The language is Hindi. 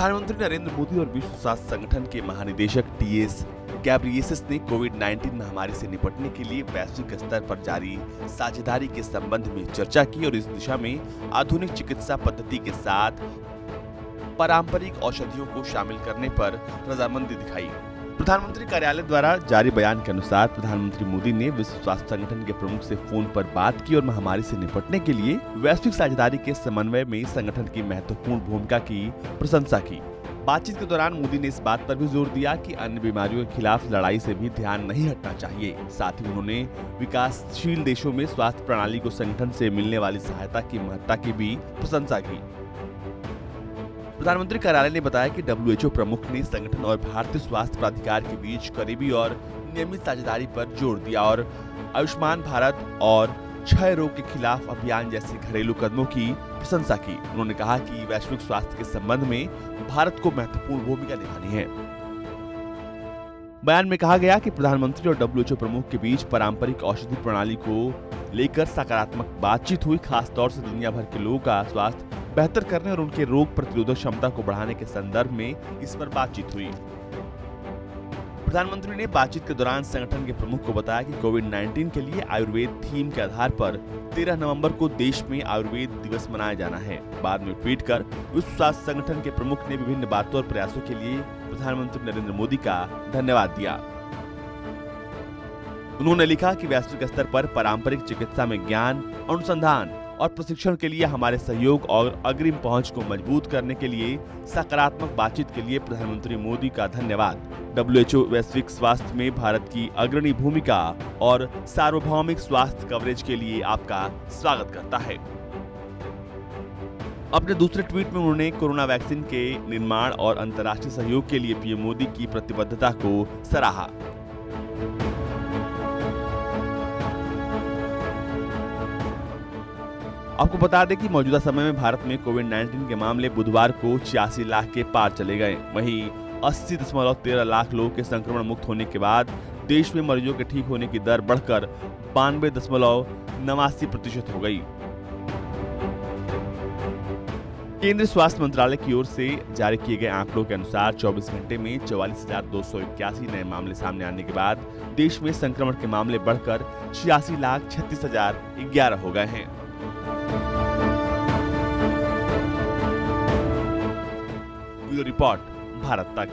प्रधानमंत्री नरेंद्र मोदी और विश्व स्वास्थ्य संगठन के महानिदेशक टीएस गैब्रियेसस ने कोविड-19 महामारी से निपटने के लिए वैश्विक स्तर पर जारी साझेदारी के संबंध में चर्चा की और इस दिशा में आधुनिक चिकित्सा पद्धति के साथ पारंपरिक औषधियों को शामिल करने पर रजामंदी दिखाई। प्रधानमंत्री कार्यालय द्वारा जारी बयान के अनुसार प्रधानमंत्री मोदी ने विश्व स्वास्थ्य संगठन के प्रमुख से फोन पर बात की और महामारी से निपटने के लिए वैश्विक साझेदारी के समन्वय में संगठन की महत्वपूर्ण भूमिका की प्रशंसा की। बातचीत के दौरान मोदी ने इस बात पर भी जोर दिया कि अन्य बीमारियों के खिलाफ लड़ाई से भी ध्यान नहीं हटना चाहिए। साथ ही उन्होंने विकासशील देशों में स्वास्थ्य प्रणाली को संगठन से मिलने वाली सहायता की महत्ता की भी प्रशंसा की। प्रधानमंत्री कार्यालय ने बताया कि WHO प्रमुख ने संगठन और भारतीय स्वास्थ्य प्राधिकार के बीच करीबी और नियमित साझेदारी पर जोर दिया और आयुष्मान भारत और क्षय रोग के खिलाफ अभियान जैसे घरेलू कदमों की प्रशंसा की। उन्होंने कहा कि वैश्विक स्वास्थ्य के संबंध में भारत को महत्वपूर्ण भूमिका निभानी है। बयान में कहा गया कि प्रधानमंत्री और WHO प्रमुख के बीच पारंपरिक औषधि प्रणाली को लेकर सकारात्मक बातचीत हुई। खासतौर से दुनिया भर के लोगों का स्वास्थ्य बेहतर करने और उनके रोग प्रतिरोधक क्षमता को बढ़ाने के संदर्भ में इस पर बातचीत हुई। प्रधानमंत्री ने बातचीत के दौरान संगठन के प्रमुख को बताया कि कोविड-19 के लिए आयुर्वेद थीम के आधार पर 13 नवंबर को देश में आयुर्वेद दिवस मनाया जाना है। बाद में ट्वीट कर विश्व स्वास्थ्य संगठन के प्रमुख ने विभिन्न बातों और प्रयासों के लिए प्रधानमंत्री नरेंद्र मोदी का धन्यवाद दिया। उन्होंने लिखा कि वैश्विक स्तर पर पारंपरिक चिकित्सा में ज्ञान, अनुसंधान और प्रशिक्षण के लिए हमारे सहयोग और अग्रिम पहुंच को मजबूत करने के लिए सकारात्मक बातचीत के लिए प्रधानमंत्री मोदी का धन्यवाद। WHO वैश्विक स्वास्थ्य में भारत की अग्रणी भूमिका और सार्वभौमिक स्वास्थ्य कवरेज के लिए आपका स्वागत करता है। अपने दूसरे ट्वीट में उन्होंने कोरोना वैक्सीन के निर्माण और अंतर्राष्ट्रीय सहयोग के लिए पीएम मोदी की प्रतिबद्धता को सराहा। आपको बता दें कि मौजूदा समय में भारत में कोविड-19 के मामले बुधवार को 86 लाख के पार चले गए। वहीं 80.13 लाख लोगों के संक्रमण मुक्त होने के बाद देश में मरीजों के ठीक होने की दर बढ़कर 92.89% हो गई। केंद्रीय स्वास्थ्य मंत्रालय की ओर से जारी किए गए आंकड़ों के अनुसार 24 घंटे में 44,281 नए मामले सामने आने के बाद देश में संक्रमण के मामले बढ़कर 86,36,011 हो गए हैं। रिपोर्ट भारत तक।